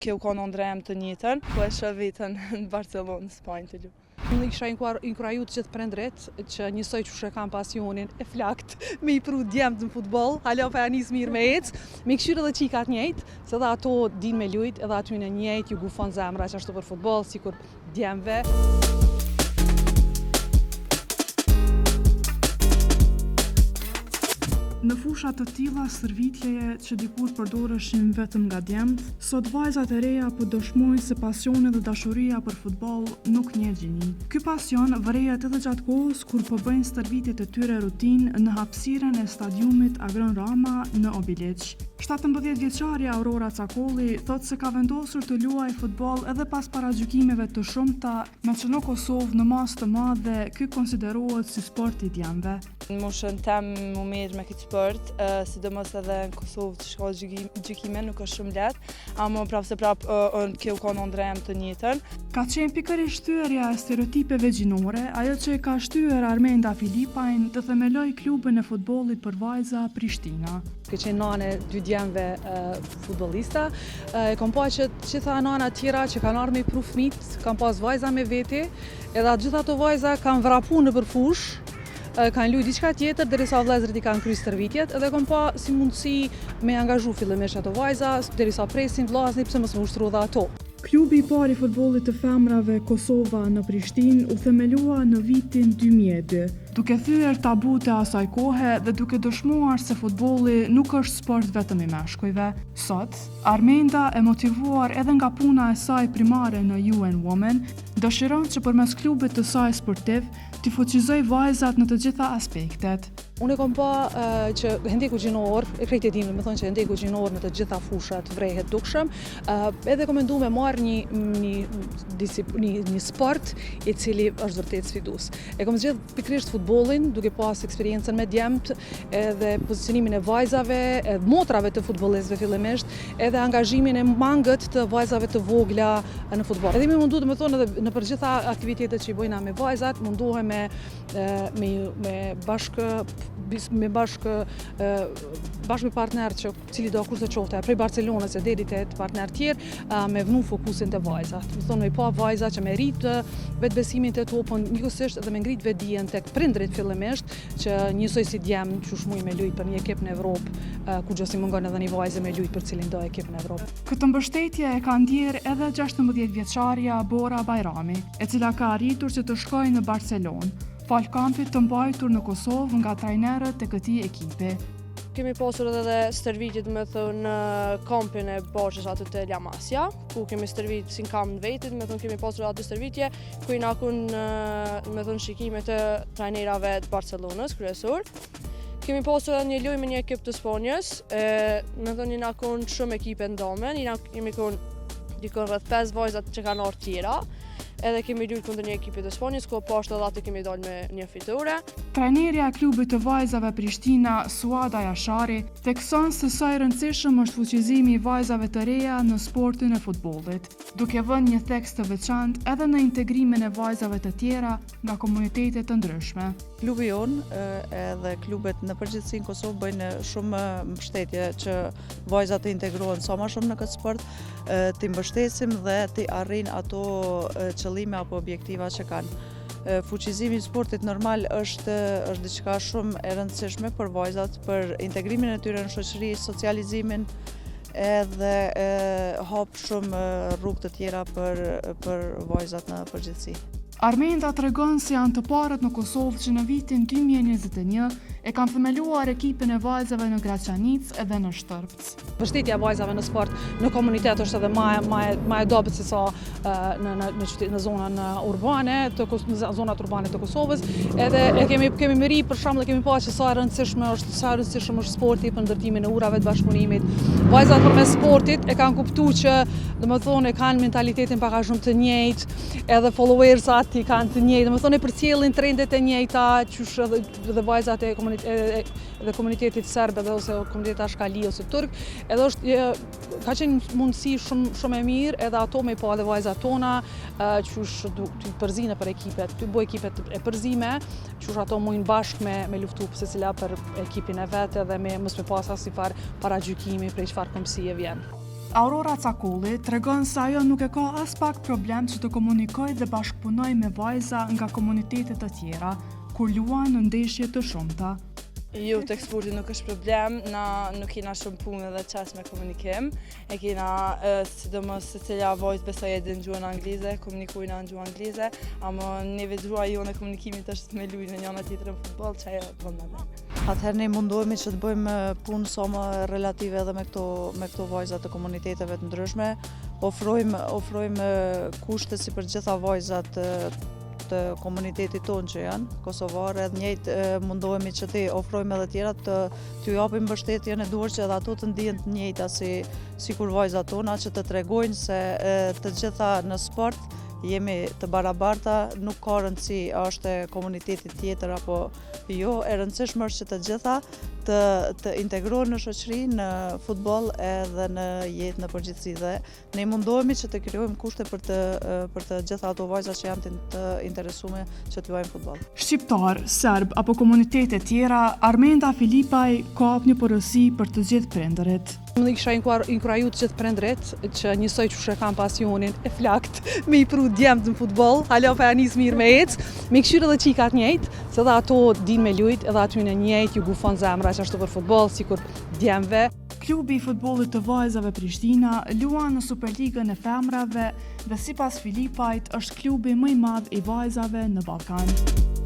Kjo ka në ndrejmë të njëtën, po e shë vitën në Barcelonë, në Spanjë të lu. Unë isha inkuraju të gjithë prindrit që njësoj që shë kam pasionin e flakt me i pru djemët në futbol, hala pa janis mirë me ecë, me këshyrë edhe qikat njëjtë, se dhe ato din me lujt edhe aty në njëjtë ju gufon zemra që ashtu për futbol, si kur djemëve. Në fushat të tilla stërvitjeje që dikur përdoreshin vetëm nga djemët, sot vajzat e reja po dëshmojnë se pasioni dhe dashuria për futboll nuk njeh gjini. Ky pasion vërehet edhe gjatë kohës kur po bëjnë stërvitjet e tyre rutinë në hapësirën e stadiumit Agron Rama në Obiliq. 17-vjeçarja Aurora Cakolli thotë se ka vendosur të luajë futboll edhe pas paragjykimeve të shumta, me që në Kosovë në masë të madhe ky konsiderohet si sport i djemëve. Në moshën tem më mirë me këtë sport, sidomos edhe në Kosovë të shkollë gjykime nuk është shumë lehtë, ama prapë se prapë kjo ka në ndrejmë të njëjtën. Ka qenë pikërisht shtyrja e stereotipeve gjinore, ajo që ka shtyr Armenda Filipajnë të themeloj klubin e futbollit për vajza Prishtina. Ka qenë nane dy djemëve futbollista, kam pa që gjitha nana tjera që kanë ardhur me pru fëmijët, kam pas vajza me veti, edhe gjitha ato vajza kanë vrapu në përfush, kanë luajtur diçka tjetër derisa vëllezërit i kanë kryer stërvitjet, edhe kam pa si mundësi me angazhu fillimisht ato vajza derisa presin vllazni pse mos më ushtru dhe ato. Klubi i parë i futbollit të femrave Kosova në Prishtinë u themelua në vitin 2002, duke thyer tabut e asaj kohe dhe duke dëshmuar se futbolli nuk është sport vetëm i meshkujve. Sot, Armenda, e motivuar edhe nga puna e saj primare në UN Women, dëshiron që përmes klubit të saj sportiv t'i fuqizoj vajzat në të gjitha aspektet. Unë e kom pa që hendeku gjinor, e krejt e dim, me thonë që hendeku gjinor në të gjitha fushat vrehet dukshëm, edhe kom mendu me marrë një sport i cili është vërtet sfidus. E kom zgjedh pikrisht futbollin, duke pas eksperiencën me djemët, edhe pozicionimin e vajzave, motrave të futbollistëve fillimisht, edhe angazhimin e mangët të vajzave të vogla në futboll. Edhe mi mundu, me thonë, edhe në përgjitha aktivitetet që i bojna me vajzat, mundohem me bashkë partner që cili do kurse qofte, prej Barcelonës e deri te partner tjerë, me vënu fokusin të vajzat. Me thonë me pa vajza që me rritë vetbesimin të topën, njëkohësisht edhe me ngrit vetdijen tek prindrit fillimisht, që njësoj si djemë që shmuj me lujt për një ekip në Evropë, ku gjosi mungon edhe një vajze me lujt për cilin do ekip në Evropë. Këtë mbështetje e ka ndjerë edhe 16-vjeçarja Bora Bajrami, e cila ka arritur që të shkojë në Barcelonë, fal kampit të mbajtur në Kosovë nga trajnerët e këtij ekipi. Kemi pasur edhe stërvitjet me thënë në kampin e bashkës aty të La Masia, ku kemi stërvit si në kamp në vetit, me thënë kemi pasur aty stërvitje, ku i nakun me thënë shikimet të trajnerave të Barcelonës, kryesor. Kemi pasur edhe një lojë me një ekip të Spanjës, me thënë i nakun shumë ekipe ndomen, kemi kun dikon rreth 5 vajzat që kanë ardhur tjera. Edhe kemi luajtur kundër një ekipi të Spanjës, ku poshtë edhe aty kemi dalë me një fitore. Trajnerja e klubit të vajzave Prishtina, Suada Jashari, thekson se sa i rëndësishëm është fuqizimi i vajzave të reja në sportin e futbollit, duke vënë një theks të veçantë edhe në integrimin e vajzave të tjera nga komunitete të ndryshme. Klubi jonë edhe klubet në përgjithësi në Kosovë bëjnë shumë mbështetje që vajzat të integrohen sa më shumë në këtë sport, t'i mbështesim dhe t'i arrin ato qëllime apo objektiva që kanë. Fuqizimi i sportit normal është diçka shumë e rëndësishme për vajzat, për integrimin e tyre në shoqëri, socializimin, edhe hap shumë rrugë të tjera për vajzat në përgjithësi. Armenda tregon se janë të parët në Kosovë që në vitin 2021 e kanë themeluar ekipin e vajzave në Graçanic edhe në Shtërpc. Mbështetja e vajzave në sport në komunitet është edhe më e dobët se sa në zonën urbane, në zonat urbane të Kosovës. Edhe kemi miri për shembull, kemi pasur që sa e rëndësishëm është sporti për ndërtimin e urave të bashkëpunimit. Vajzat përmes sportit e kanë kuptuar që domethënë e kanë mentalitetin pak a shumë të njëjtë, edhe followersat i kanë të njëjtë, domethënë e përcjellin trendet e njëjta, qysh edhe vajzat e komunitetit serb edhe ose komuniteti ashkali ose turk, edhe ka qenë mundësi shumë e mirë edhe ato me pa edhe vajzat tona, qysh të përzinë për ekipet, të bëj ekipet e përzime, qysh ato mujnë bashkë me luftu secila për ekipin e vet edhe me mos me pas asnjë paragjykimi prej çfarë kombësie vjen. Aurora Cakolli tregon se ajo nuk e ka as pak problem që të komunikojë dhe bashkëpunojë me vajza nga komunitete të tjera, kur luan në ndeshje të shumta. Jo, tek sporti nuk është problem, na nuk kena shumë punë dhe qas me komunikim. E kena, sidomos se cila vajzë besoj e din gjuhën anglize, komunikojnë në gjuhën anglize, ama neve gjuha jone komunikimit është me lujnë në njëna tjetër në futbol, që ajo bënd me. Atëherë ne mundohemi që të bëjmë punë sa më relative edhe me këto vajza të komuniteteve të ndryshme. Ofrojmë kushte si për gjitha vajzat të komunitetit tonë që janë kosovare, edhe njëjtë mundohemi që të ofrojmë edhe tjera të japim mbështetjen e duhur që edhe ato të ndihen të njëjta si kur vajzat tona, që të tregojnë se të gjitha në sport jemi të barabarta, nuk ka rëndësi a është komunitetit tjetër apo jo, e rëndësishme është që të gjitha të integrohen në shoqëri, në futboll edhe në jetë në përgjithësi dhe ne mundohemi që të krijojmë kushte për të gjitha ato vajza që janë të interesuar që të luajnë futboll. Shqiptar, serb apo komunitete tjera, Armenda Filipaj ka hap një porosi për të gjithë prindërit. Unë kisha inkuraju të gjithë prindrit që njësoj që kam pasionin e flakt me i pru djemt në futbol, hala pa janis mirë me ecë, me këshyrë edhe qikat njëjtë, se dhe ato din me lujt, edhe aty në njëjtë ju gufon zemra që ashtu për futbol, si kur djemve. Klubi i futbollit të vajzave Prishtina luan në Superligën e femrave dhe sipas Filipajt është klubi më i madh i vajzave në Ballkan.